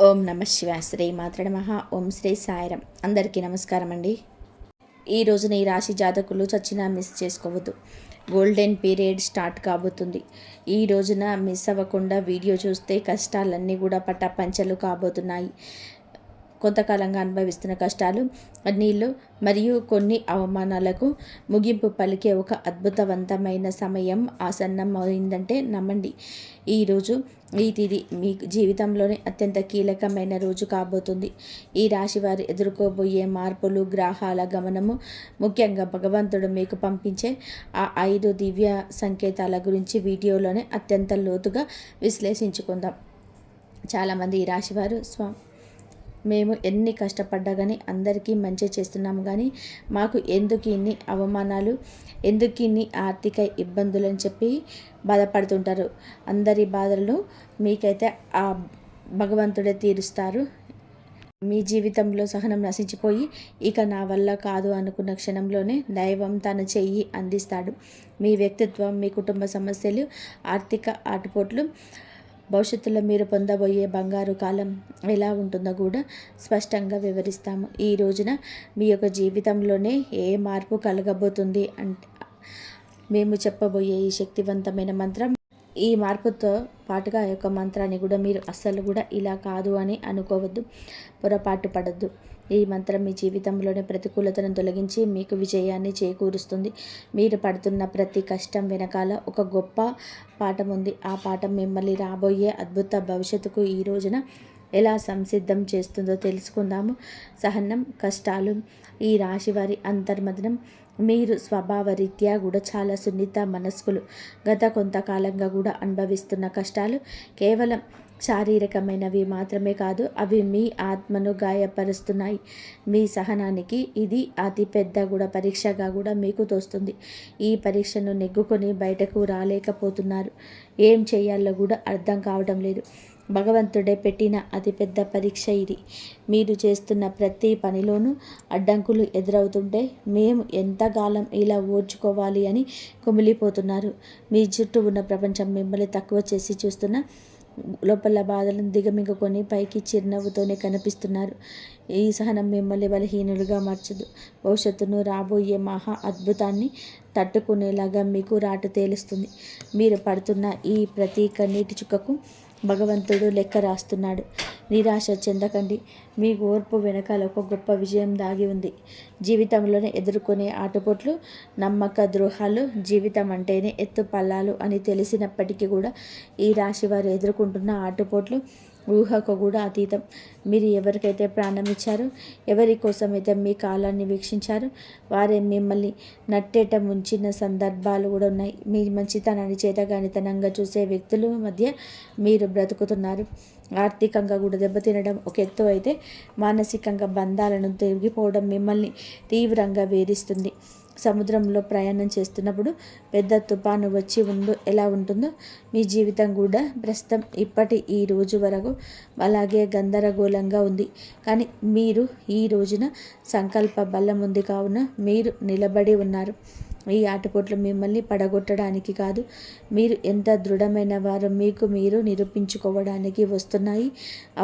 ఓం నమ శివాయ. శ్రీ మాత్ర నమః. ఓం శ్రీ సాయిరం. అందరికీ నమస్కారం అండి. ఈ రోజున ఈ రాశి జాతకులు చచ్చినా మిస్ చేసుకోవద్దు. గోల్డెన్ పీరియడ్ స్టార్ట్ కాబోతుంది. ఈ రోజున మిస్ అవ్వకుండా వీడియో చూస్తే కష్టాలన్నీ కూడా పటాపంచలు కాబోతున్నాయి. కొంతకాలంగా అనుభవిస్తున్న కష్టాలు, నీళ్ళు మరియు కొన్ని అవమానాలకు ముగింపు పలికే ఒక అద్భుతవంతమైన సమయం ఆసన్నమైందంటే నమ్మండి. ఈరోజు ఈ తిథి మీ జీవితంలోనే అత్యంత కీలకమైన రోజు కాబోతుంది. ఈ రాశి వారు ఎదుర్కోబోయే మార్పులు, గ్రహాల గమనము, ముఖ్యంగా భగవంతుడు మీకు పంపించే ఆ 5 దివ్య సంకేతాల గురించి వీడియోలోనే అత్యంత లోతుగా విశ్లేషించుకుందాం. చాలామంది ఈ రాశివారు మేము ఎన్ని కష్టపడ్డా కానీ అందరికీ మంచి చేస్తున్నాము, కానీ మాకు ఎందుకు ఇన్ని అవమానాలు, ఎందుకు ఇన్ని ఆర్థిక ఇబ్బందులు అని చెప్పి బాధపడుతుంటారు. అందరి బాధలను మీకైతే ఆ భగవంతుడే తీరుస్తారు. మీ జీవితంలో సహనం నశించిపోయి ఇక నా వల్ల కాదు అనుకున్న క్షణంలోనే దైవం తన చెయ్యి అందిస్తాడు. మీ వ్యక్తిత్వం, మీ కుటుంబ సమస్యలు, ఆర్థిక ఆటుపోట్లు, భవిష్యత్తులో మీరు పొందబోయే బంగారు కాలం ఎలా ఉంటుందో కూడా స్పష్టంగా వివరిస్తాము. ఈ రోజున మీ యొక్క జీవితంలోనే ఏ మార్పు కలగబోతుంది అంటే మేము చెప్పబోయే ఈ శక్తివంతమైన మంత్రం. ఈ మార్పుతో పాటుగా ఆ యొక్క మంత్రాన్ని కూడా మీరు అస్సలు కూడా ఇలా కాదు అని అనుకోవద్దు, పొరపాటు పడద్దు. ఈ మంత్రం మీ జీవితంలోని ప్రతికూలతను తొలగించి మీకు విజయాన్ని చేకూరుస్తుంది. మీరు పడుతున్న ప్రతి కష్టం వెనకాల ఒక గొప్ప పాఠం ఉంది. ఆ పాఠం మిమ్మల్ని రాబోయే అద్భుత భవిష్యత్తుకు ఈ రోజున ఎలా సంసిద్ధం చేస్తుందో తెలుసుకుందాము. సహనం, కష్టాలు, ఈ రాశి వారి అంతర్మదనం. మీరు స్వభావరీత్యా కూడా చాలా సున్నిత మనస్కులు. గత కొంతకాలంగా కూడా అనుభవిస్తున్న కష్టాలు కేవలం శారీరకమైనవి మాత్రమే కాదు, అవి మీ ఆత్మను గాయపరుస్తున్నాయి. మీ సహనానికి ఇది అతి పెద్ద కూడా పరీక్షగా కూడా మీకు తోస్తుంది. ఈ పరీక్షను నెగ్గుకొని బయటకు రాలేకపోతున్నారు. ఏం చేయాలో కూడా అర్థం కావడం లేదు. భగవంతుడే పెట్టిన అతిపెద్ద పరీక్ష ఇది. మీరు చేస్తున్న ప్రతి పనిలోనూ అడ్డంకులు ఎదురవుతుంటే మేము ఎంతకాలం ఇలా ఓర్చుకోవాలి అని కుమిలిపోతున్నారు. మీ చుట్టూ ఉన్న ప్రపంచం మిమ్మల్ని తక్కువ చేసి చూస్తున్న లోపల బాధలను దిగమింగుకొని పైకి చిరునవ్వుతోనే కనిపిస్తున్నారు. ఈ సహనం మిమ్మల్ని బలహీనులుగా మార్చదు. భవిష్యత్తును, రాబోయే మహా అద్భుతాన్ని తట్టుకునేలాగా మీకు రాటు తేలుస్తుంది. మీరు పడుతున్న ఈ ప్రతి కన్నీటి చుక్కకు భగవంతుడు లెక్క రాస్తున్నాడు. నిరాశ చెందకండి. మీ ఓర్పు వెనకాల ఒక గొప్ప విజయం దాగి ఉంది. జీవితంలోనే ఎదుర్కొనే ఆటుపోట్లు, నమ్మక ద్రోహాలు, జీవితం అంటేనే ఎత్తు పల్లాలు అని తెలిసినప్పటికీ కూడా ఈ రాశి వారు ఎదుర్కొంటున్న ఆటుపోట్లు ఊహకు కూడా అతీతం. మీరు ఎవరికైతే ప్రాణం ఇచ్చారో, ఎవరి కోసమైతే మీ కాలాన్ని వీక్షించారో, వారే మిమ్మల్ని నట్టేట ముంచిన సందర్భాలు కూడా ఉన్నాయి. మీ మంచితనాన్ని చేతగానితనంగా చూసే వ్యక్తుల మధ్య మీరు బ్రతుకుతున్నారు. ఆర్థికంగా కూడా దెబ్బతినడం ఒక ఎత్తు అయితే, మానసికంగా బంధాలను తెగిపోవడం మిమ్మల్ని తీవ్రంగా వేధిస్తుంది. సముద్రంలో ప్రయాణం చేస్తున్నప్పుడు పెద్ద తుఫాను వచ్చి ఎలా ఉంటుందో మీ జీవితం కూడా ప్రస్తుతం ఇప్పటి ఈ రోజు వరకు అలాగే గందరగోళంగా ఉంది. కానీ మీరు ఈ రోజున సంకల్ప బలం ఉంది కావున మీరు నిలబడి ఉన్నారు. ఈ ఆటపోట్లు మిమ్మల్ని పడగొట్టడానికి కాదు, మీరు ఎంత దృఢమైన వారో మీకు మీరు నిరూపించుకోవడానికి వస్తున్నాయి.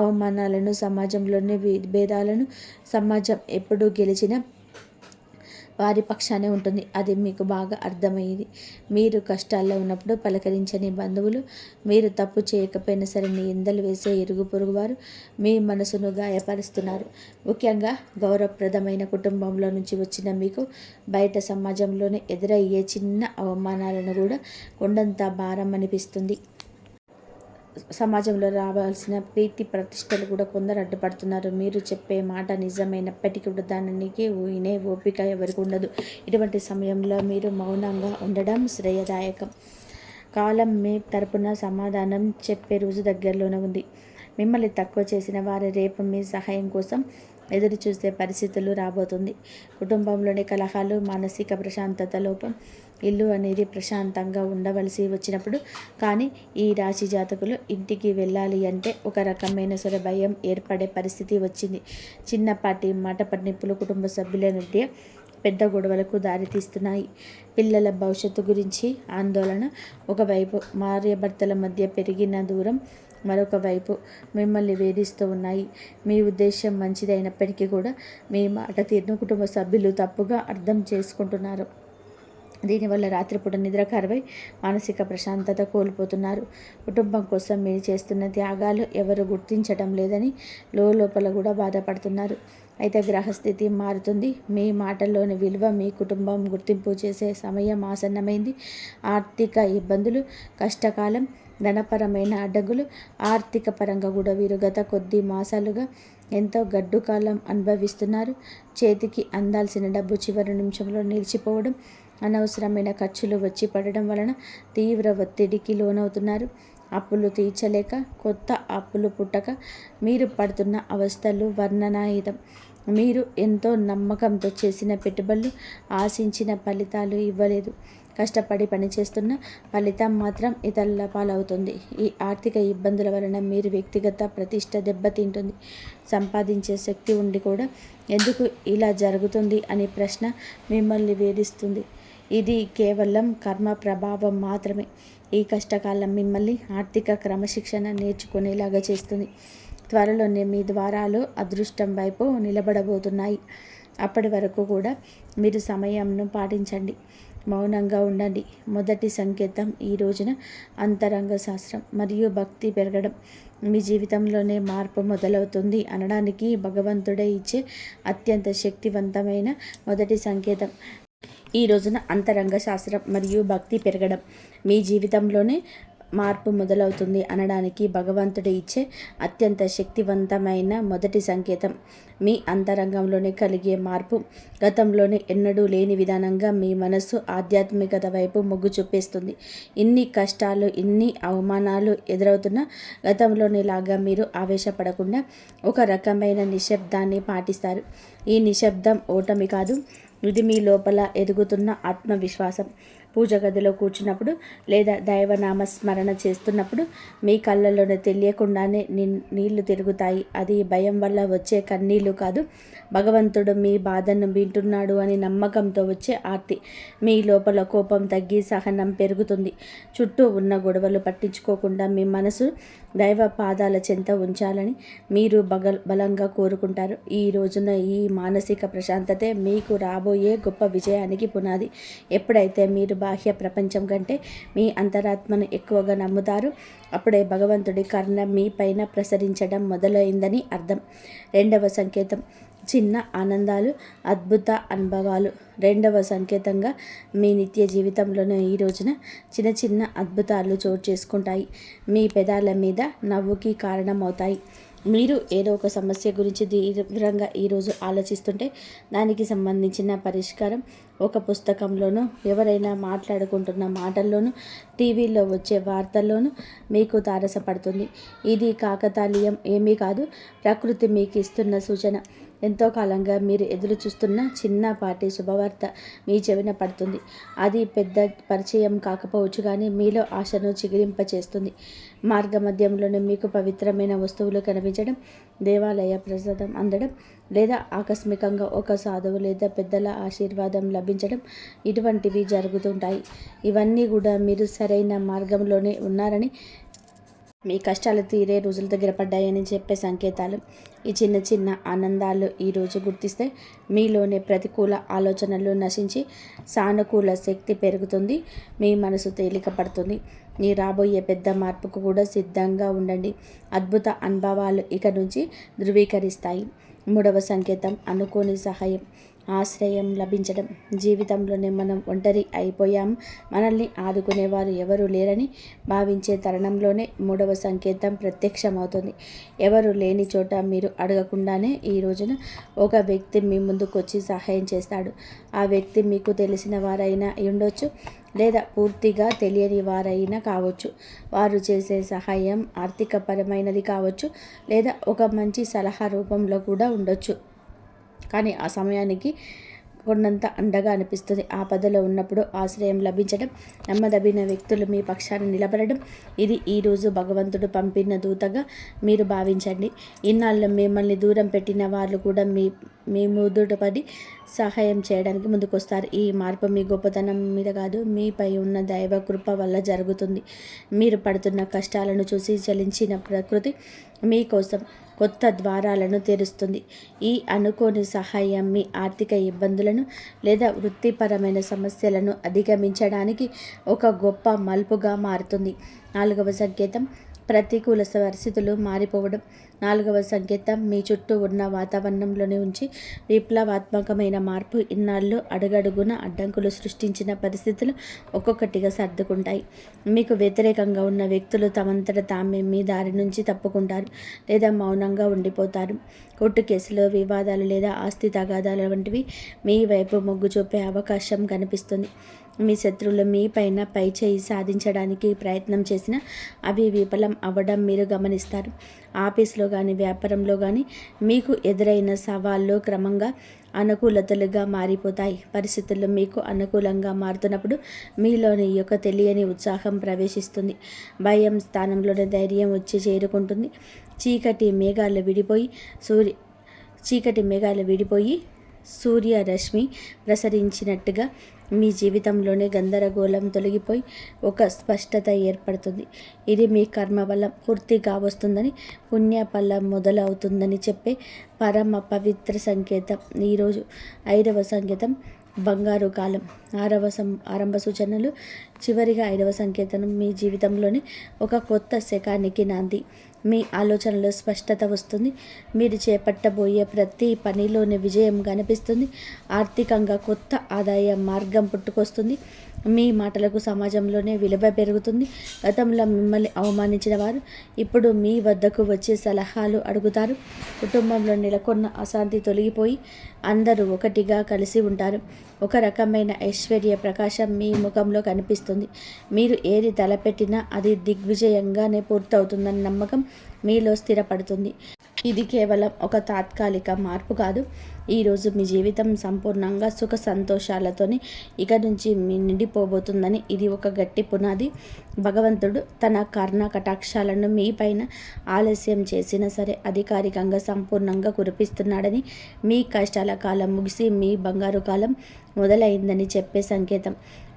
అవమానాలను, సమాజంలోని భేదాలను సమాజం ఎప్పుడూ గెలిచిన వారి పక్షానే ఉంటుంది. అది మీకు బాగా అర్థమయ్యేది. మీరు కష్టాల్లో ఉన్నప్పుడు పలకరించని బంధువులు, మీరు తప్పు చేయకపోయినా సరే నిందలు వేసే ఇరుగు పొరుగు వారు మీ మనసును గాయపరుస్తున్నారు. ముఖ్యంగా గౌరవప్రదమైన కుటుంబంలో నుంచి వచ్చిన మీకు బయట సమాజంలోనే ఎదురయ్యే చిన్న అవమానాలను కూడా కొండంత భారం అనిపిస్తుంది. సమాజంలో రావాల్సిన ప్రీతి ప్రతిష్టలు కూడా కొందరు అడ్డుపడుతున్నారు. మీరు చెప్పే మాట నిజమైనప్పటికీ కూడా దానికి వినే ఓపిక ఎవరికి ఉండదు. ఇటువంటి సమయంలో మీరు మౌనంగా ఉండడం శ్రేయదాయకం. కాలం మీ తరపున సమాధానం చెప్పే రోజు దగ్గరలోనే ఉంది. మిమ్మల్ని తక్కువ చేసిన వారి రేపు మీ సహాయం కోసం ఎదురు చూసే పరిస్థితులు రాబోతుంది. కుటుంబంలోని కలహాలు, మానసిక ప్రశాంతత లోపం, ఇల్లు అనేది ప్రశాంతంగా ఉండవలసి వచ్చినప్పుడు కానీ ఈ రాశి జాతకులు ఇంటికి వెళ్ళాలి అంటే ఒక రకమైన సరే భయం ఏర్పడే పరిస్థితి వచ్చింది. చిన్నపాటి మాట పట్టింపులు కుటుంబ సభ్యుల మధ్య పెద్ద గొడవలకు దారితీస్తున్నాయి. పిల్లల భవిష్యత్తు గురించి ఆందోళన. ఒకవైపు భార్యాభర్తల మధ్య పెరిగిన దూరం, మరొక వైపు మిమ్మల్ని వేధిస్తూ ఉన్నాయి. మీ ఉద్దేశం మంచిదైనప్పటికీ కూడా మీ మాట తీరును కుటుంబ సభ్యులు తప్పుగా అర్థం చేసుకుంటున్నారు. దీనివల్ల రాత్రిపూట నిద్ర కరువై మానసిక ప్రశాంతత కోల్పోతున్నారు. కుటుంబం కోసం మీరు చేస్తున్న త్యాగాలు ఎవరు గుర్తించటం లేదని లోపల కూడా బాధపడుతున్నారు. అయితే గ్రహస్థితి మారుతుంది. మీ మాటల్లోని విలువ మీ కుటుంబం గుర్తింపు చేసే సమయం ఆసన్నమైంది. ఆర్థిక ఇబ్బందులు, కష్టకాలం, ధనపరమైన అడ్డంకులు, ఆర్థిక పరంగా కూడా వీరు గత కొద్ది మాసాలుగా ఎంతో గడ్డు కాలం అనుభవిస్తున్నారు. చేతికి అందాల్సిన డబ్బు చివరి నిమిషంలో నిలిచిపోవడం, అనవసరమైన ఖర్చులు వచ్చి పడడం వలన తీవ్ర ఒత్తిడికి లోనవుతున్నారు. అప్పులు తీర్చలేక కొత్త అప్పులు పుట్టక మీరు పడుతున్న అవస్థలు వర్ణనాయుధం. మీరు ఎంతో నమ్మకంతో చేసిన పెట్టుబడులు ఆశించిన ఫలితాలు ఇవ్వలేదు. కష్టపడి పనిచేస్తున్న ఫలితం మాత్రం ఇతరుల పాలవుతుంది. ఈ ఆర్థిక ఇబ్బందుల వలన మీరు వ్యక్తిగత ప్రతిష్ట దెబ్బతింటుంది. సంపాదించే శక్తి ఉండి కూడా ఎందుకు ఇలా జరుగుతుంది అనే ప్రశ్న మిమ్మల్ని వేధిస్తుంది. ఇది కేవలం కర్మ ప్రభావం మాత్రమే. ఈ కష్టకాలం మిమ్మల్ని ఆర్థిక క్రమశిక్షణ నేర్చుకునేలాగా చేస్తుంది. త్వరలోనే మీ ద్వారాలు అదృష్టం వైపు నిలబడబోతున్నాయి. అప్పటి వరకు కూడా మీరు సమయంను పాటించండి, మౌనంగా ఉండండి. మొదటి సంకేతం ఈ రోజున అంతరంగ శాస్త్రం మరియు భక్తి పెరగడం. మీ జీవితంలోనే మార్పు మొదలవుతుంది అనడానికి భగవంతుడే ఇచ్చే అత్యంత శక్తివంతమైన మొదటి సంకేతం. ఈ రోజున అంతరంగ శాస్త్రం మరియు భక్తి పెరగడం. మీ జీవితంలోనే మార్పు మొదలవుతుంది అనడానికి భగవంతుడు ఇచ్చే అత్యంత శక్తివంతమైన మొదటి సంకేతం. మీ అంతరంగంలోనే కలిగే మార్పు గతంలోనే ఎన్నడూ లేని విధానంగా మీ మనస్సు ఆధ్యాత్మికత వైపు మొగ్గు చూపేస్తుంది. ఇన్ని కష్టాలు, ఇన్ని అవమానాలు ఎదురవుతున్న గతంలోనిలాగా మీరు ఆవేశపడకుండా ఒక రకమైన నిశ్శబ్దాన్ని పాటిస్తారు. ఈ నిశ్శబ్దం ఓటమి కాదు, ఇది మీ లోపల ఎదుగుతున్న ఆత్మవిశ్వాసం. పూజ గదిలో కూర్చున్నప్పుడు లేదా దైవనామ స్మరణ చేస్తున్నప్పుడు మీ కళ్ళల్లోనే తెలియకుండానే నీళ్లు తిరుగుతాయి. అది భయం వల్ల వచ్చే కన్నీళ్లు కాదు, భగవంతుడు మీ బాధను వింటున్నాడు అని నమ్మకంతో వచ్చే ఆర్తి. మీ లోపల కోపం తగ్గి సహనం పెరుగుతుంది. చుట్టూ ఉన్న గొడవలు పట్టించుకోకుండా మీ మనసు దైవ పాదాల చెంత ఉంచాలని మీరు బలంగా కోరుకుంటారు. ఈ రోజున ఈ మానసిక ప్రశాంతతే మీకు రాబోయే గొప్ప విజయానికి పునాది. ఎప్పుడైతే మీరు బాహ్య ప్రపంచం కంటే మీ అంతరాత్మను ఎక్కువగా నమ్ముతారు, అప్పుడే భగవంతుడి కరుణ మీ పైన ప్రసరించడం మొదలైందని అర్థం. రెండవ సంకేతం చిన్న ఆనందాలు, అద్భుత అనుభవాలు. రెండవ సంకేతంగా మీ నిత్య జీవితంలోనే ఈ రోజున చిన్న చిన్న అద్భుతాలు చోటు చేసుకుంటాయి. మీ పెదాల మీద నవ్వుకి కారణమవుతాయి. మీరు ఏదో ఒక సమస్య గురించి తీవ్రంగా ఈరోజు ఆలోచిస్తుంటే దానికి సంబంధించిన పరిష్కారం ఒక పుస్తకంలోనూ, ఎవరైనా మాట్లాడుకుంటున్న మాటల్లోనూ, టీవీలో వచ్చే వార్తల్లోనూ మీకు తారసపడుతుంది. ఇది కాకతాళీయం ఏమీ కాదు, ప్రకృతి మీకు ఇస్తున్న సూచన. ఎంతో కాలంగా మీరు ఎదురు చూస్తున్న చిన్నపాటి శుభవార్త మీ చెవిన పడుతుంది. అది పెద్ద పరిచయం కాకపోవచ్చు, కానీ మీలో ఆశను చిగురింపచేస్తుంది. మార్గమధ్యంలోనే మీకు పవిత్రమైన వస్తువులు కనిపించడం, దేవాలయ ప్రసాదం అందడం, లేదా ఆకస్మికంగా ఒక సాధువు లేదా పెద్దల ఆశీర్వాదం లభించడం, ఇటువంటివి జరుగుతుంటాయి. ఇవన్నీ కూడా మీరు సరైన మార్గంలోనే ఉన్నారని, మీ కష్టాలు తీరే రోజుల దగ్గర పడ్డాయని చెప్పే సంకేతాలు. ఈ చిన్న చిన్న ఆనందాలు ఈరోజు గుర్తిస్తే మీలోని ప్రతికూల ఆలోచనలు నశించి సానుకూల శక్తి పెరుగుతుంది. మీ మనసు తేలిక పడుతుంది. మీ రాబోయే పెద్ద మార్పుకు కూడా సిద్ధంగా ఉండండి. అద్భుత అనుభవాలు ఇక నుంచి ధృవీకరిస్తాయి. మూడవ సంకేతం అనుకోని సహాయం, ఆశ్రయం లభించడం. జీవితంలోనే మనం ఒంటరి అయిపోయాం, మనల్ని ఆదుకునేవారు ఎవరు లేరని భావించే తరుణంలోనే మూడవ సంకేతం ప్రత్యక్షమవుతుంది. ఎవరు లేని చోట మీరు అడగకుండానే ఈ రోజున ఒక వ్యక్తి మీ ముందుకు వచ్చి సహాయం చేస్తాడు. ఆ వ్యక్తి మీకు తెలిసిన వారైనా ఉండొచ్చు, లేదా పూర్తిగా తెలియని వారైనా కావచ్చు. వారు చేసే సహాయం ఆర్థికపరమైనది కావచ్చు, లేదా ఒక మంచి సలహా రూపంలో కూడా ఉండొచ్చు. కానీ ఆ సమయానికి కొన్నంత అండగా అనిపిస్తుంది. ఆపదలో ఉన్నప్పుడు ఆశ్రయం లభించడం, నమ్మదగిన వ్యక్తులు మీ పక్షాన నిలబడడం, ఇది ఈరోజు భగవంతుడు పంపిన దూతగా మీరు భావించండి. ఇన్నాళ్ళు మిమ్మల్ని దూరం పెట్టిన వాళ్ళు కూడా మీ ముదుటపడి సహాయం చేయడానికి ముందుకొస్తారు. ఈ మార్పు మీ గొప్పతనం మీద కాదు, మీపై ఉన్న దైవ కృప వల్ల జరుగుతుంది. మీరు పడుతున్న కష్టాలను చూసి చలించిన ప్రకృతి మీకోసం కొత్త ద్వారాలను తెరుస్తుంది. ఈ అనుకోని సహాయం మీ ఆర్థిక ఇబ్బందులను లేదా వృత్తిపరమైన సమస్యలను అధిగమించడానికి ఒక గొప్ప మలుపుగా మారుతుంది. 4వ సంకేతం ప్రతికూల పరిస్థితులు మారిపోవడం. 4వ సంకేతం మీ చుట్టూ ఉన్న వాతావరణంలోనే ఉంచి విప్లవాత్మకమైన మార్పు. ఇన్నాళ్ళు అడుగడుగున అడ్డంకులు సృష్టించిన పరిస్థితులు ఒక్కొక్కటిగా సర్దుకుంటాయి. మీకు వ్యతిరేకంగా ఉన్న వ్యక్తులు తమంతట తామే మీ దారి నుంచి తప్పుకుంటారు లేదా మౌనంగా ఉండిపోతారు. కోర్టు కేసులు, వివాదాలు లేదా ఆస్తి తగాదాల వంటివి మీ వైపు మొగ్గు చూపే అవకాశం కనిపిస్తుంది. మీ శత్రువులు మీ పైన పైచేయి సాధించడానికి ప్రయత్నం చేసినా అవి విఫలం అవ్వడం మీరు గమనిస్తారు. ఆఫీస్లో కానీ వ్యాపారంలో కానీ మీకు ఎదురైన సవాళ్ళు క్రమంగా అనుకూలతలుగా మారిపోతాయి. పరిస్థితులు మీకు అనుకూలంగా మారుతున్నప్పుడు మీలోని యొక్క తెలియని ఉత్సాహం ప్రవేశిస్తుంది. భయం స్థానంలోనే ధైర్యం వచ్చి చేరుకుంటుంది. చీకటి మేఘాలు విడిపోయి సూర్యరశ్మి ప్రసరించినట్టుగా మీ జీవితంలోనే గందరగోళం తొలగిపోయి ఒక స్పష్టత ఏర్పడుతుంది. ఇది మీ కర్మ వల్ల పూర్తిగా వస్తుందని, పుణ్యఫలం మొదలవుతుందని చెప్పే పరమ పవిత్ర సంకేతం. ఈరోజు 5వ సంకేతం బంగారు కాలం. ఆరంభ సూచనలు. చివరిగా 5వ సంకేతం మీ జీవితంలోని ఒక కొత్త శకానికి నాంది. మీ ఆలోచనలో స్పష్టత వస్తుంది. మీరు చేపట్టబోయే ప్రతి పనిలోని విజయం కనిపిస్తుంది. ఆర్థికంగా కొత్త ఆదాయ మార్గం పుట్టుకొస్తుంది. మీ మాటలకు సమాజంలోనే విలువ పెరుగుతుంది. గతంలో మిమ్మల్ని అవమానించిన వారు ఇప్పుడు మీ వద్దకు వచ్చే సలహాలు అడుగుతారు. కుటుంబంలో నెలకొన్న అశాంతి తొలగిపోయి అందరూ ఒకటిగా కలిసి ఉంటారు. ఒక రకమైన ఐశ్వర్య ప్రకాశం మీ ముఖంలో కనిపిస్తుంది. మీరు ఏది తలపెట్టినా అది దిగ్విజయంగానే పూర్తవుతుందన్న నమ్మకం మీలో స్థిరపడుతుంది. ఇది కేవలం ఒక తాత్కాలిక మార్పు కాదు. ఈరోజు మీ జీవితం సంపూర్ణంగా సుఖ సంతోషాలతోని ఇక నుంచి నిండిపోబోతుందని ఇది ఒక గట్టి పునాది. భగవంతుడు తన కర్ణ కటాక్షాలను మీ పైన ఆలస్యం చేసినా సరే అధికారికంగా సంపూర్ణంగా కురిపిస్తున్నాడని, మీ కష్టాల కాలం ముగిసి మీ బంగారు కాలం మొదలైందని చెప్పే సంకేతం.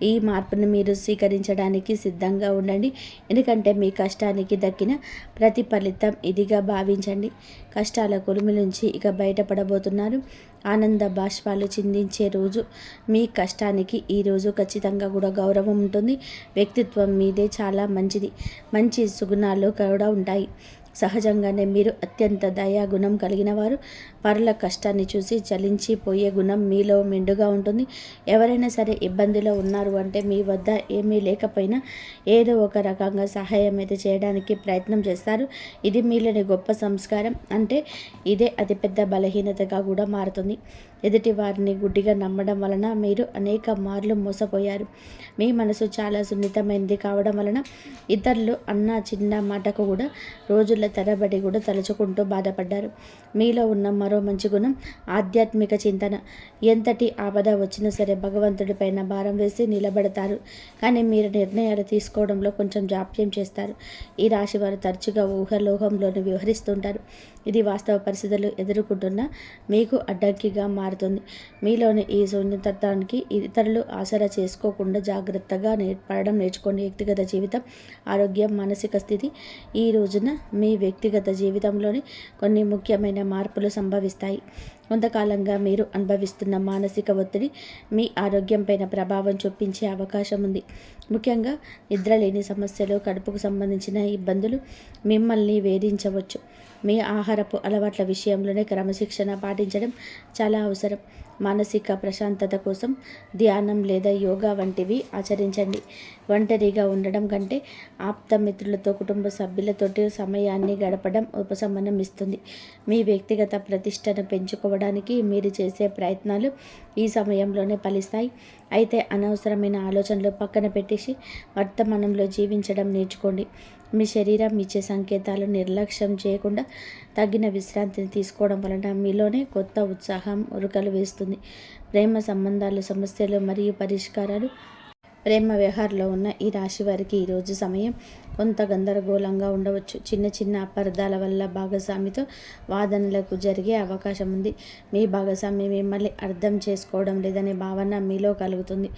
ఈ మార్పును మీరు స్వీకరించడానికి సిద్ధంగా ఉండండి. ఎందుకంటే మీ కష్టానికి దక్కిన ప్రతిఫలితం ఇదిగా భావించండి. కష్టాల కొలిమి నుంచి ఇక బయటపడబోతున్నారు. ఆనంద బాష్పాలు చిందించే రోజు. మీ కష్టానికి ఈరోజు ఖచ్చితంగా కూడా గౌరవం ఉంటుంది. వ్యక్తిత్వం మీదే చాలా మంచిది. మంచి సుగుణాలు కూడా ఉంటాయి. సహజంగానే మీరు అత్యంత దయాగుణం కలిగిన వారు. పరుల కష్టాన్ని చూసి చలించిపోయే గుణం మీలో మెండుగా ఉంటుంది. ఎవరైనా సరే ఇబ్బందిలో ఉన్నారు అంటే మీ వద్ద ఏమీ లేకపోయినా ఏదో ఒక రకంగా సహాయం అయితే చేయడానికి ప్రయత్నం చేస్తారు. ఇది మీలోని గొప్ప సంస్కారం. అంటే ఇదే అతిపెద్ద బలహీనతగా కూడా మారుతుంది. ఎదుటి వారిని గుడ్డిగా నమ్మడం వలన మీరు అనేక మార్లు మోసపోయారు. మీ మనసు చాలా సున్నితమైనది కావడం వలన ఇతరులు అన్న చిన్న మాటకు కూడా రోజుల తరబడి కూడా తలుచుకుంటూ బాధపడ్డారు. మీలో ఉన్న మరో మంచి గుణం ఆధ్యాత్మిక చింతన. ఎంతటి ఆపద వచ్చినా సరే భగవంతుడి పైన భారం వేసి నిలబడతారు. కానీ మీరు నిర్ణయాలు తీసుకోవడంలో కొంచెం జాప్యం చేస్తారు. ఈ రాశి వారు తరచుగా ఊహలోహంలోనే వ్యవహరిస్తుంటారు. ఇది వాస్తవ పరిస్థితులు ఎదుర్కొంటున్న మీకు అడ్డంకిగా మారుతుంది. మీలోని ఈ శూన్యతత్వానికి ఇతరులు ఆసరా చేసుకోకుండా జాగ్రత్తగా పడడం నేర్చుకోండి. వ్యక్తిగత జీవితం, ఆరోగ్యం, మానసిక స్థితి. ఈ రోజున మీ వ్యక్తిగత జీవితంలోని కొన్ని ముఖ్యమైన మార్పులు సంభవిస్తాయి. కొంతకాలంగా మీరు అనుభవిస్తున్న మానసిక ఒత్తిడి మీ ఆరోగ్యంపైన ప్రభావం చూపించే అవకాశం ఉంది. ముఖ్యంగా నిద్రలేని సమస్యలు, కడుపుకు సంబంధించిన ఇబ్బందులు మిమ్మల్ని వేధించవచ్చు. మీ ఆహారపు అలవాట్ల విషయంలోనే క్రమశిక్షణ పాటించడం చాలా అవసరం. మానసిక ప్రశాంతత కోసం ధ్యానం లేదా యోగా వంటివి ఆచరించండి. ఒంటరిగా ఉండడం కంటే ఆప్తమిత్రులతో, కుటుంబ సభ్యులతోటి సమయాన్ని గడపడం ఉపశమనం ఇస్తుంది. మీ వ్యక్తిగత ప్రతిష్టను పెంచుకోవడానికి మీరు చేసే ప్రయత్నాలు ఈ సమయంలోనే ఫలిస్తాయి. అయితే అనవసరమైన ఆలోచనలు పక్కన పెట్టేసి వర్తమానంలో జీవించడం నేర్చుకోండి. మీ శరీరం ఇచ్చే సంకేతాలు నిర్లక్ష్యం చేయకుండా తగిన విశ్రాంతిని తీసుకోవడం వలన మీలోనే కొత్త ఉత్సాహం ఉరకలు వేస్తుంది. ప్రేమ సంబంధాలు, సమస్యలు మరియు పరిష్కారాలు. ప్రేమ వ్యవహారంలో ఉన్న ఈ రాశి వారికి ఈరోజు సమయం కొంత గందరగోళంగా ఉండవచ్చు. చిన్న చిన్న అపార్థాల వల్ల భాగస్వామితో వాదనలకు జరిగే అవకాశం ఉంది. మీ భాగస్వామి మిమ్మల్ని అర్థం చేసుకోవడం లేదనే భావన మీలో కలుగుతుంది.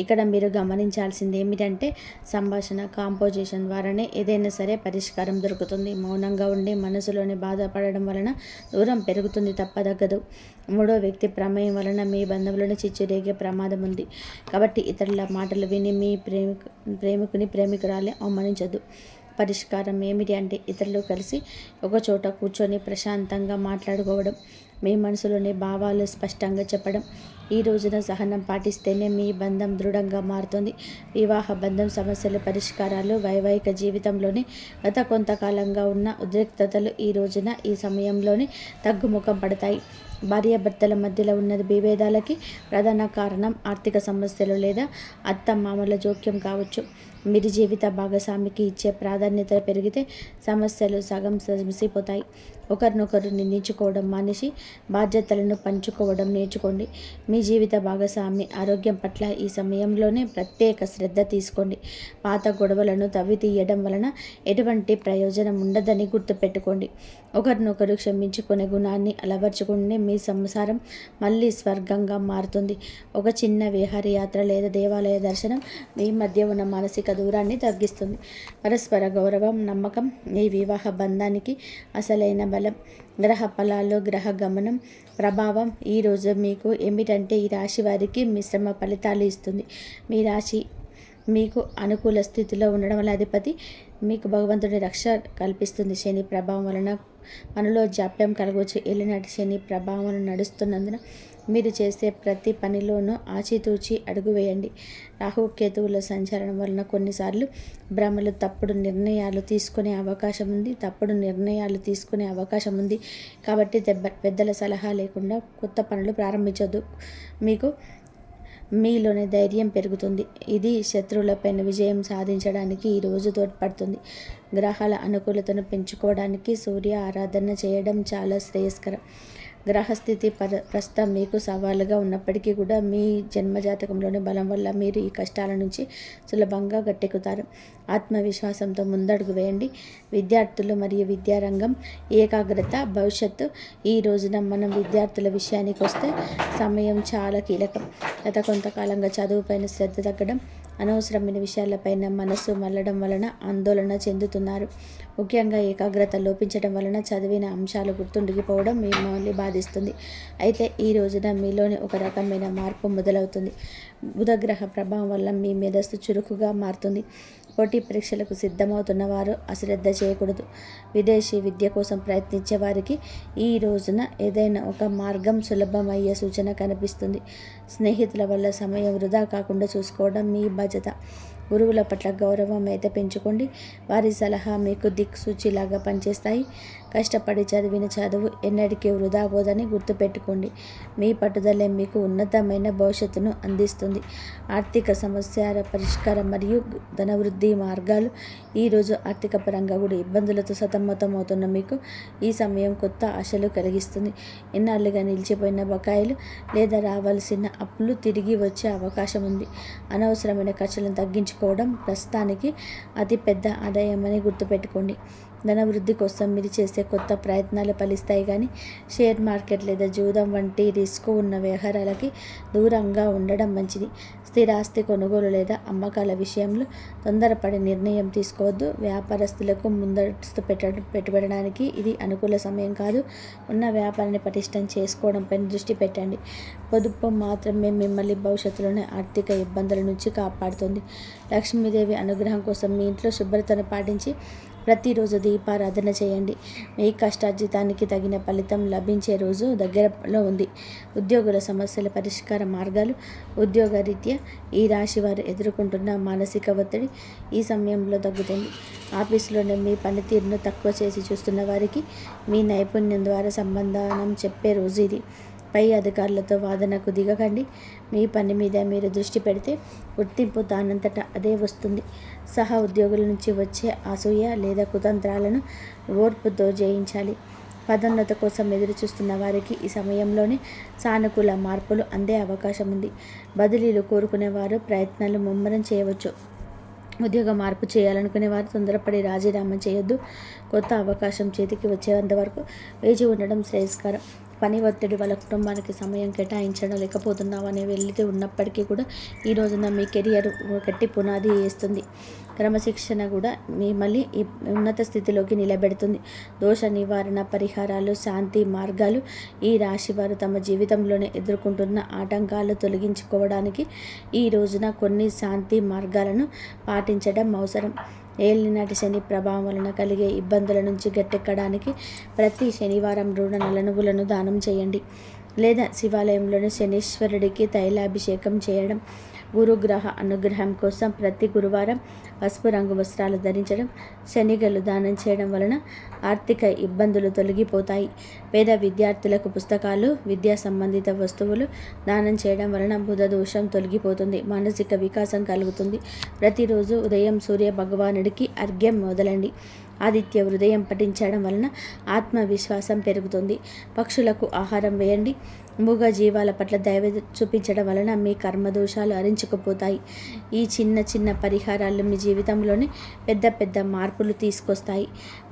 ఇక్కడ మీరు గమనించాల్సింది ఏమిటంటే సంభాషణ, కాంపోజిషన్ ద్వారానే ఏదైనా సరే పరిష్కారం దొరుకుతుంది. మౌనంగా ఉండి మనసులోని బాధపడడం వలన దూరం పెరుగుతుంది తప్పదగ్గదు. మూడో వ్యక్తి ప్రమేయం వలన మీ బంధంలోనే చిచ్చు రేగే ప్రమాదం ఉంది. కాబట్టి ఇతరుల మాటలు విని మీ ప్రేమికుని ప్రేమికురాలే అవమానించొద్దు. పరిష్కారం ఏమిటి అంటే ఇతరులు కలిసి ఒక చోట కూర్చొని ప్రశాంతంగా మాట్లాడుకోవడం, మీ మనసులోని భావాలు స్పష్టంగా చెప్పడం. ఈ రోజున సహనం పాటిస్తేనే మీ బంధం దృఢంగా మారుతుంది. వివాహ బంధం సమస్యలు పరిష్కారాలు. వైవాహిక జీవితంలోని గత కొంతకాలంగా ఉన్న ఉద్రిక్తతలు ఈ సమయంలోనే తగ్గుముఖం పడతాయి. భార్యాభర్తల మధ్యలో ఉన్న విభేదాలకి ప్రధాన కారణం ఆర్థిక సమస్యలు లేదా అత్తమామల జోక్యం కావచ్చు. మీరు జీవిత భాగస్వామికి ఇచ్చే ప్రాధాన్యత పెరిగితే సమస్యలు సగం సమసిపోతాయి. ఒకరినొకరు నిందించుకోవడం మానేసి బాధ్యతలను పంచుకోవడం నేర్చుకోండి. మీ జీవిత భాగస్వామి ఆరోగ్యం పట్ల ఈ సమయంలోనే ప్రత్యేక శ్రద్ధ తీసుకోండి. పాత గొడవలను తవ్వి తీయడం వలన ఎటువంటి ప్రయోజనం ఉండదని గుర్తుపెట్టుకోండి. ఒకరినొకరు క్షమించుకునే గుణాన్ని అలవర్చుకుని మీ సంసారం మళ్ళీ స్వర్గంగా మారుతుంది. ఒక చిన్న విహారయాత్ర లేదా దేవాలయ దర్శనం మీ మధ్య ఉన్న మానసిక దూరాన్ని తగ్గిస్తుంది. పరస్పర గౌరవం, నమ్మకం ఈ వివాహ బంధానికి అసలైన బలం. గ్రహ ఫలాలు, గ్రహ గమనం ప్రభావం ఈరోజు మీకు ఏమిటంటే ఈ రాశి వారికి మిశ్రమ ఫలితాలు ఇస్తుంది. మీ రాశి మీకు అనుకూల స్థితిలో ఉండడం వల్ల అధిపతి మీకు భగవంతుడి రక్ష కల్పిస్తుంది. శని ప్రభావం వలన మనలో జాప్యం కలగవచ్చు. ఏలినాటి శని ప్రభావం నడుస్తున్నందున మీరు చేసే ప్రతి పనిలోనూ ఆచితూచి అడుగు వేయండి. రాహుకేతువుల సంచలనం వలన కొన్నిసార్లు భ్రమలు, తప్పుడు నిర్ణయాలు తీసుకునే అవకాశం ఉంది. కాబట్టి పెద్దల సలహా లేకుండా కొత్త పనులు ప్రారంభించొద్దు. మీలోని ధైర్యం పెరుగుతుంది. ఇది శత్రువులపైన విజయం సాధించడానికి ఈరోజు తోడ్పడుతుంది. గ్రహాల అనుకూలతను పెంచుకోవడానికి సూర్య ఆరాధన చేయడం చాలా శ్రేయస్కరం. గ్రహస్థితి ప్రస్తుతం మీకు సవాలుగా ఉన్నప్పటికీ కూడా మీ జన్మజాతకంలోని బలం వల్ల మీరు ఈ కష్టాల నుంచి సులభంగా గట్టెక్కుతారు. ఆత్మవిశ్వాసంతో ముందడుగు వేయండి. విద్యార్థులు మరియు విద్యారంగం ఏకాగ్రత భవిష్యత్తు. ఈ రోజున మనం విద్యార్థుల విషయానికి వస్తే సమయం చాలా కీలకం. గత కొంతకాలంగా చదువుపైన శ్రద్ధ తగ్గడం, అనవసరమైన విషయాలపైన మనసు మళ్ళడం వలన ఆందోళన చెందుతున్నారు. ముఖ్యంగా ఏకాగ్రత లోపించడం వలన చదివిన అంశాలు గుర్తుండిపోవడం మిమ్మల్ని బాధిస్తుంది. అయితే ఈ రోజున మీలోని ఒక రకమైన మార్పు మొదలవుతుంది. బుధగ్రహ ప్రభావం వల్ల మీ మేధస్సు చురుకుగా మారుతుంది. పోటీ పరీక్షలకు సిద్ధమవుతున్న వారు అశ్రద్ధ చేయకూడదు. విదేశీ విద్య కోసం ప్రయత్నించే వారికి ఈ రోజున ఏదైనా ఒక మార్గం సులభమయ్యే సూచన కనిపిస్తుంది. స్నేహితుల వల్ల సమయం వృధా కాకుండా చూసుకోవడం మీ బాధ్యత. గురువుల పట్ల గౌరవం అయితే పెంచుకోండి. వారి సలహా మీకు దిక్సూచిలాగా పనిచేస్తాయి. కష్టపడి చదివిన చదువు ఎన్నటికీ వృధా పోదని గుర్తుపెట్టుకోండి. మీ పట్టుదలే మీకు ఉన్నతమైన భవిష్యత్తును అందిస్తుంది. ఆర్థిక సమస్యల పరిష్కారం మరియు ధనవృద్ధి మార్గాలు. ఈరోజు ఆర్థిక పరంగా కూడా ఇబ్బందులతో సతమతమవుతున్న మీకు ఈ సమయం కొత్త ఆశలు కలిగిస్తుంది. ఎన్నాళ్ళుగా నిలిచిపోయిన బకాయిలు లేదా రావాల్సిన అప్పులు తిరిగి వచ్చే అవకాశం ఉంది. అనవసరమైన ఖర్చులను తగ్గించుకోవడం ప్రస్తుతానికి అతిపెద్ద ఆదాయమని గుర్తుపెట్టుకోండి. ధనవృద్ధి కోసం మీరు చేసే కొత్త ప్రయత్నాలు ఫలిస్తాయి. కానీ షేర్ మార్కెట్ లేదా జూదం వంటి రిస్క్ ఉన్న వ్యవహారాలకి దూరంగా ఉండడం మంచిది. స్థిరాస్తి కొనుగోలు లేదా అమ్మకాల విషయంలో తొందరపడి నిర్ణయం తీసుకోవద్దు. వ్యాపారస్తులకు ముందస్తు పెట్టుబడడానికి ఇది అనుకూల సమయం కాదు. ఉన్న వ్యాపారాన్ని పటిష్టం చేసుకోవడంపై దృష్టి పెట్టండి. పొదుపు మాత్రమే మిమ్మల్ని భవిష్యత్తులోని ఆర్థిక ఇబ్బందుల నుంచి కాపాడుతుంది. లక్ష్మీదేవి అనుగ్రహం కోసం మీ ఇంట్లో శుభ్రతను పాటించి ప్రతిరోజు దీపారాధన చేయండి. మీ కష్టార్జితానికి తగిన ఫలితం లభించే రోజు దగ్గరలో ఉంది. ఉద్యోగుల సమస్యల పరిష్కార మార్గాలు. ఉద్యోగరీత్యా ఈ రాశి వారు ఎదుర్కొంటున్న మానసిక ఒత్తిడి ఈ సమయంలో తగ్గుతుంది. ఆఫీసులోనే మీ పనితీరును తక్కువ చేసి చూస్తున్న వారికి మీ నైపుణ్యం ద్వారా సమాధానం చెప్పే రోజు ఇది. పై అధికారులతో వాదనకు దిగకండి. మీ పని మీద మీరు దృష్టి పెడితే గుర్తింపు దానంతటా అదే వస్తుంది. సహా ఉద్యోగుల నుంచి వచ్చే అసూయ లేదా కుతంత్రాలను ఓర్పుతో జయించాలి. పదోన్నత కోసం ఎదురు చూస్తున్న వారికి ఈ సమయంలోనే సానుకూల మార్పులు అందే అవకాశం ఉంది. బదిలీలు కోరుకునేవారు ప్రయత్నాలు ముమ్మరం చేయవచ్చు. ఉద్యోగ మార్పు చేయాలనుకునే వారు తొందరపడి రాజీనామా చేయొద్దు. కొత్త అవకాశం చేతికి వచ్చేంత వరకు వేచి ఉండడం శ్రేయస్కరం. పని ఒత్తిడి వల్ల కుటుంబానికి సమయం కేటాయించడం లేకపోతున్నామనే వెళ్తే ఉన్నప్పటికీ కూడా ఈ రోజున మీ కెరియర్ గట్టి పునాది వేస్తుంది. క్రమశిక్షణ కూడా మిమ్మల్ని ఉన్నత స్థితిలోకి నిలబెడుతుంది. దోష నివారణ పరిహారాలు, శాంతి మార్గాలు ఈ రాశి వారు తమ జీవితంలోనే ఎదుర్కొంటున్న ఆటంకాలు తొలగించుకోవడానికి ఈ రోజున కొన్ని శాంతి మార్గాలను పాటించడం అవసరం. ఏలినాటి శని ప్రభావం వలన కలిగే ఇబ్బందుల నుంచి గట్టెక్కడానికి ప్రతి శనివారం నల్ల నువ్వులను దానం చేయండి. లేదా శివాలయంలోని శనీశ్వరుడికి తైలాభిషేకం చేయడం. గురుగ్రహ అనుగ్రహం కోసం ప్రతి గురువారం పసుపు రంగు వస్త్రాలు ధరించడం, శనిగలు దానం చేయడం వలన ఆర్థిక ఇబ్బందులు తొలగిపోతాయి. పేద విద్యార్థులకు పుస్తకాలు, విద్యా సంబంధిత వస్తువులు దానం చేయడం వలన బుధ దోషం తొలగిపోతుంది. మానసిక వికాసం కలుగుతుంది. ప్రతిరోజు ఉదయం సూర్య భగవానుడికి అర్ఘ్యం మొదలండి. ఆదిత్య హృదయం పఠించడం వలన ఆత్మవిశ్వాసం పెరుగుతుంది. పక్షులకు ఆహారం వేయండి. మూగ జీవాల పట్ల దయ చూపించడం వలన మీ కర్మదోషాలు హరించుకుపోతాయి. ఈ చిన్న చిన్న పరిహారాలు మీ జీవితంలోని పెద్ద పెద్ద మార్పులు తీసుకొస్తాయి.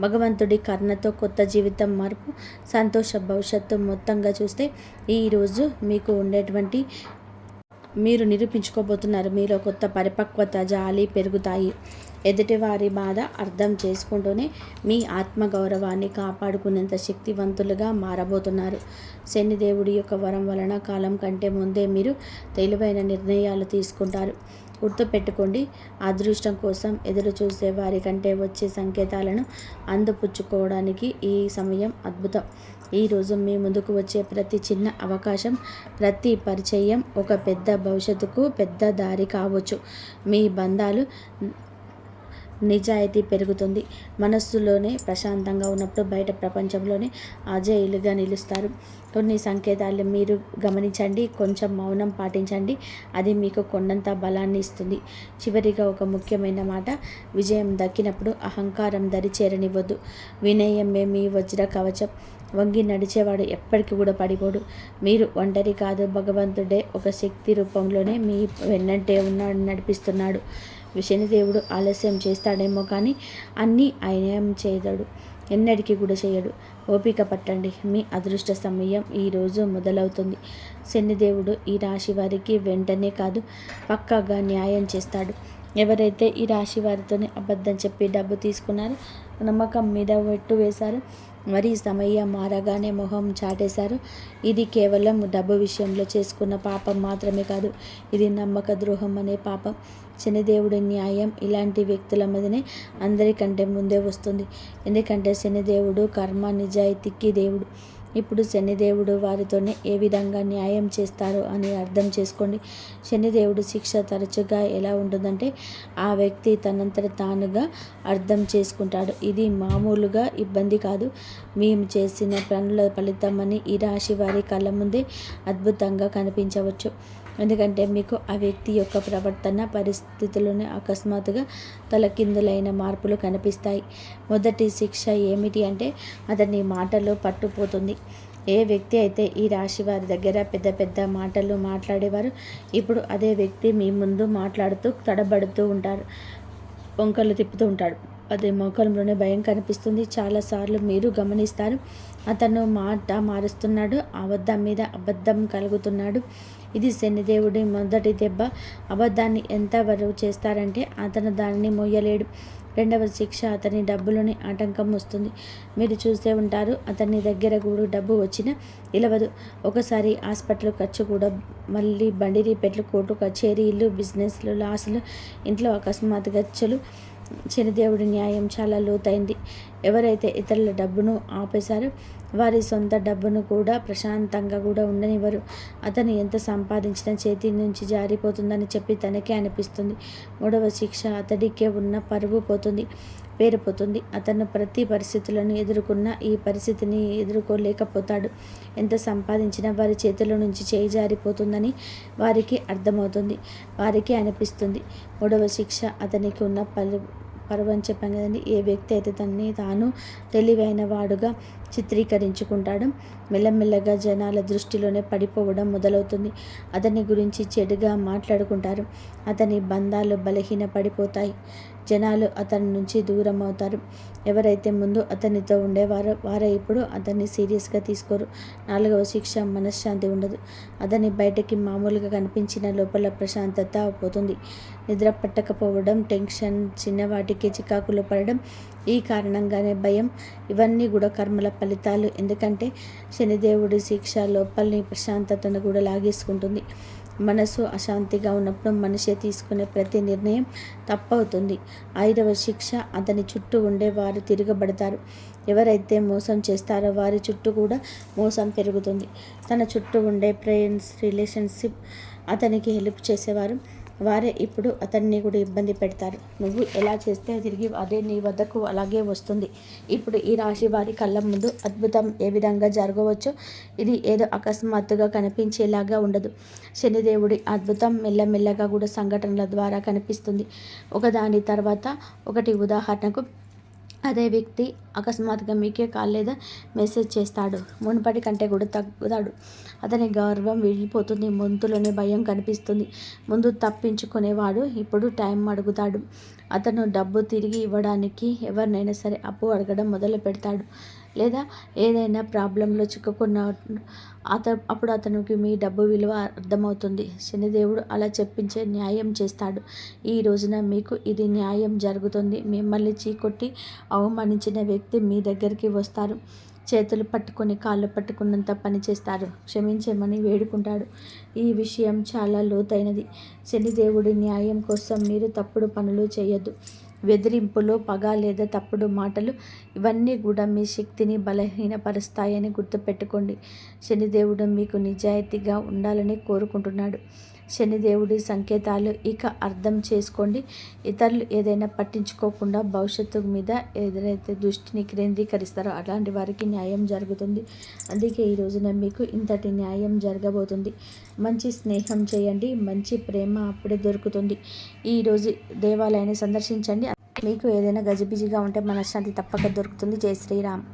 భగవంతుడి కరుణతో కొత్త జీవితం మార్పు, సంతోష భవిష్యత్తు. మొత్తంగా చూస్తే ఈరోజు మీకు ఉండేటువంటి మీరు నిరూపించుకోబోతున్నారు. మీలో కొత్త పరిపక్వత, జాలి పెరుగుతాయి. ఎదుటివారి బాధ అర్థం చేసుకుంటూనే మీ ఆత్మగౌరవాన్ని కాపాడుకునేంత శక్తివంతులుగా మారబోతున్నారు. శనిదేవుడి యొక్క వరం వలన కాలం కంటే ముందే మీరు తెలివైన నిర్ణయాలు తీసుకుంటారు. గుర్తుపెట్టుకోండి, అదృష్టం కోసం ఎదురు చూసే వారి కంటే వచ్చే సంకేతాలను అందిపుచ్చుకోవడానికి ఈ సమయం అద్భుతం. ఈరోజు మీ ముందుకు వచ్చే ప్రతి చిన్న అవకాశం, ప్రతి పరిచయం ఒక పెద్ద భవిష్యత్తుకు పెద్ద దారి కావచ్చు. మీ బంధాలు నిజాయితీ పెరుగుతుంది. మనస్సులోనే ప్రశాంతంగా ఉన్నప్పుడు బయట ప్రపంచంలోనే అజేయులుగా నిలుస్తారు. కొన్ని సంకేతాలు మీరు గమనించండి, కొంచెం మౌనం పాటించండి. అది మీకు కొండంత బలాన్ని ఇస్తుంది. చివరిగా ఒక ముఖ్యమైన మాట, విజయం దక్కినప్పుడు అహంకారం దరి చేరనివ్వద్దు. వినయమే మీ వజ్ర కవచం. వంగి నడిచేవాడు ఎప్పటికీ కూడా పడిపోడు. మీరు ఒంటరి కాదు, భగవంతుడే ఒక శక్తి రూపంలోనే మీ వెన్నంటే ఉన్నాడు, నడిపిస్తున్నాడు. శనిదేవుడు ఆలస్యం చేస్తాడేమో కానీ అన్నీ ఆయన చేయడు, ఎన్నటికీ కూడా చేయడు. ఓపిక పట్టండి, మీ అదృష్ట సమయం ఈరోజు మొదలవుతుంది. శనిదేవుడు ఈ రాశి వారికి వెంటనే కాదు, పక్కాగా న్యాయం చేస్తాడు. ఎవరైతే ఈ రాశి వారితోనే అబద్ధం చెప్పి డబ్బు తీసుకున్నారో, నమ్మకం మీద వెట్టు వేశారో, మరి సమయం మారగానే మొహం చాటేశారు, ఇది కేవలం డబ్బు విషయంలో చేసుకున్న పాపం మాత్రమే కాదు, ఇది నమ్మక ద్రోహం అనే పాపం. శనిదేవుడి న్యాయం ఇలాంటి వ్యక్తుల మీదనే అందరికంటే ముందే వస్తుంది. ఎందుకంటే శనిదేవుడు కర్మ, నిజాయితీకి దేవుడు. ఇప్పుడు శనిదేవుడు వారితోనే ఏ విధంగా న్యాయం చేస్తారో అని అర్థం చేసుకోండి. శనిదేవుడు శిక్ష తరచుగా ఎలా ఉంటుందంటే, ఆ వ్యక్తి తనంతట తానుగా అర్థం చేసుకుంటాడు. ఇది మామూలుగా ఇబ్బంది కాదు, మేము చేసిన పనుల ఫలితం అని ఈ రాశి వారి కళ్ళ ముందే అద్భుతంగా కనిపించవచ్చు. ఎందుకంటే మీకు ఆ వ్యక్తి యొక్క ప్రవర్తన పరిస్థితుల్లోనే అకస్మాత్తుగా తలకిందులైన మార్పులు కనిపిస్తాయి. మొదటి శిక్ష ఏమిటి అంటే, అతని మాటలో పట్టుపోతుంది. ఏ వ్యక్తి అయితే ఈ రాశి వారి దగ్గర పెద్ద పెద్ద మాటలు మాట్లాడేవారు, ఇప్పుడు అదే వ్యక్తి మీ ముందు మాట్లాడుతూ తడబడుతూ ఉంటారు, వంకలు తిప్పుతూ ఉంటాడు. అదే మోకాలంలోనే భయం కనిపిస్తుంది. చాలాసార్లు మీరు గమనిస్తారు, అతను మాట మారుస్తున్నాడు, అబద్ధం మీద అబద్ధం కలుగుతున్నాడు. ఇది శనిదేవుడి మొదటి దెబ్బ. అబద్ధాన్ని ఎంతవరకు చేస్తారంటే అతను దానిని మోయలేడు. రెండవ శిక్ష, అతని డబ్బులోని ఆటంకం వస్తుంది. మీరు చూస్తూ ఉంటారు, అతని దగ్గర కూడా డబ్బు వచ్చినా నిలవదు. ఒకసారి హాస్పిటల్ ఖర్చు కూడా, మళ్ళీ బండి రిపేర్లు, కోర్టు కచేరీలు, బిజినెస్లు, లాసులు, ఇంట్లో అకస్మాత్ ఖర్చులు. శనిదేవుడి న్యాయం చాలా లోతైంది. ఎవరైతే ఇతరుల డబ్బును ఆపేశారో వారి సొంత డబ్బును కూడా ప్రశాంతంగా కూడా ఉండనివ్వరు. అతను ఎంత సంపాదించినా చేతి నుంచి జారిపోతుందని చెప్పి తనకే అనిపిస్తుంది. మూడవ శిక్ష, అతడికే ఉన్న పరువు పోతుంది. పేరుపోతుంది. అతను ప్రతి పరిస్థితులను ఎదుర్కొన్న ఈ పరిస్థితిని ఎదుర్కోలేకపోతాడు. ఎంత సంపాదించినా వారి చేతుల నుంచి చేయి జారిపోతుందని వారికి అర్థమవుతుంది. వారికి అనిపిస్తుంది. 3వ శిక్ష అతనికి ఉన్న పర్వం చెప్పాం కదండి. ఏ వ్యక్తి అయితే తనని తాను తెలివైన వాడుగా చిత్రీకరించుకుంటాడో మెల్లమెల్లగా జనాల దృష్టిలోనే పడిపోవడం మొదలవుతుంది. అతని గురించి చెడుగా మాట్లాడుకుంటారు. అతని బంధాలు బలహీన పడిపోతాయి. జనాలు అతని నుంచి దూరం అవుతారు. ఎవరైతే ముందు అతనితో ఉండేవారో వారే ఇప్పుడు అతన్ని సీరియస్గా తీసుకోరు. 4వ శిక్ష మనశ్శాంతి ఉండదు. అతని బయటకి మామూలుగా కనిపించిన లోపల ప్రశాంతత పోతుంది. నిద్ర పట్టకపోవడం, టెన్షన్, చిన్నవాటికి చికాకులు పడడం, ఈ కారణంగానే భయం, ఇవన్నీ కూడా కర్మల ఫలితాలు. ఎందుకంటే శనిదేవుడి శిక్ష లోపలిని ప్రశాంతతను కూడా లాగేసుకుంటుంది. మనసు అశాంతిగా ఉన్నప్పుడు మనిషి తీసుకునే ప్రతి నిర్ణయం తప్పవుతుంది. 5వ శిక్ష అతని చుట్టూ ఉండే వారు తిరగబడతారు. ఎవరైతే మోసం చేస్తారో వారి చుట్టూ కూడా మోసం పెరుగుతుంది. తన చుట్టూ ఉండే ఫ్రెండ్స్, రిలేషన్షిప్, అతనికి హెల్ప్ చేసేవారు వారే ఇప్పుడు అతన్ని కూడా ఇబ్బంది పెడతారు. నువ్వు ఎలా చేస్తే తిరిగి అదే నీ వద్దకు అలాగే వస్తుంది. ఇప్పుడు ఈ రాశి వారి కళ్ళ ముందు అద్భుతం ఏ విధంగా జరగవచ్చో ఇది ఏదో అకస్మాత్తుగా కనిపించేలాగా ఉండదు. శనిదేవుడి అద్భుతం మెల్లమెల్లగా కూడా సంఘటనల ద్వారా కనిపిస్తుంది. ఒకదాని తర్వాత ఒకటి. ఉదాహరణకు అదే వ్యక్తి అకస్మాత్తుగా మీకే కాల్ లేదా మెసేజ్ చేస్తాడు. మునుపటి కంటే కూడా తగ్గుతాడు. అతని గౌరవం వెళ్ళిపోతుంది. గొంతులోనే భయం కనిపిస్తుంది. ముందు తప్పించుకునేవాడు ఇప్పుడు టైం అడుగుతాడు. అతను డబ్బు తిరిగి ఇవ్వడానికి ఎవరినైనా సరే అప్పు అడగడం మొదలు పెడతాడు. లేదా ఏదైనా ప్రాబ్లంలో చిక్కుకున్న అప్పుడు అతనికి మీ డబ్బు విలువ అర్థమవుతుంది. శనిదేవుడు అలా చెప్పించే న్యాయం చేస్తాడు. ఈ రోజున మీకు ఇది న్యాయం జరుగుతుంది. మిమ్మల్ని చీకొట్టి అవమానించిన వ్యక్తి మీ దగ్గరికి వస్తారు. చేతులు పట్టుకొని కాళ్ళు పట్టుకున్నంత పని చేస్తారు. క్షమించమని వేడుకుంటాడు. ఈ విషయం చాలా లోతైనది. శనిదేవుడి న్యాయం కోసం మీరు తప్పుడు పనులు చేయొద్దు. బెదిరింపులు, పగ లేదా తప్పుడు మాటలు ఇవన్నీ కూడా మీ శక్తిని బలహీనపరుస్తాయని గుర్తుపెట్టుకోండి. శనిదేవుడు మీకు నిజాయితీగా ఉండాలని కోరుకుంటున్నాడు. శనిదేవుడి సంకేతాలు ఇక అర్థం చేసుకోండి. ఇతరులు ఏదైనా పట్టించుకోకుండా భవిష్యత్తు మీద ఏదైతే దృష్టిని కేంద్రీకరిస్తారో అలాంటి వారికి న్యాయం జరుగుతుంది. అందుకే ఈ రోజున మీకు ఇంతటి న్యాయం జరగబోతుంది. మంచి స్నేహం చేయండి. మంచి ప్రేమ అప్పుడే దొరుకుతుంది. ఈరోజు దేవాలయాన్ని సందర్శించండి. మీకు ఏదైనా గజిబిజిగా ఉంటే మనశ్శాంతి తప్పక దొరుకుతుంది. జై శ్రీరామ్.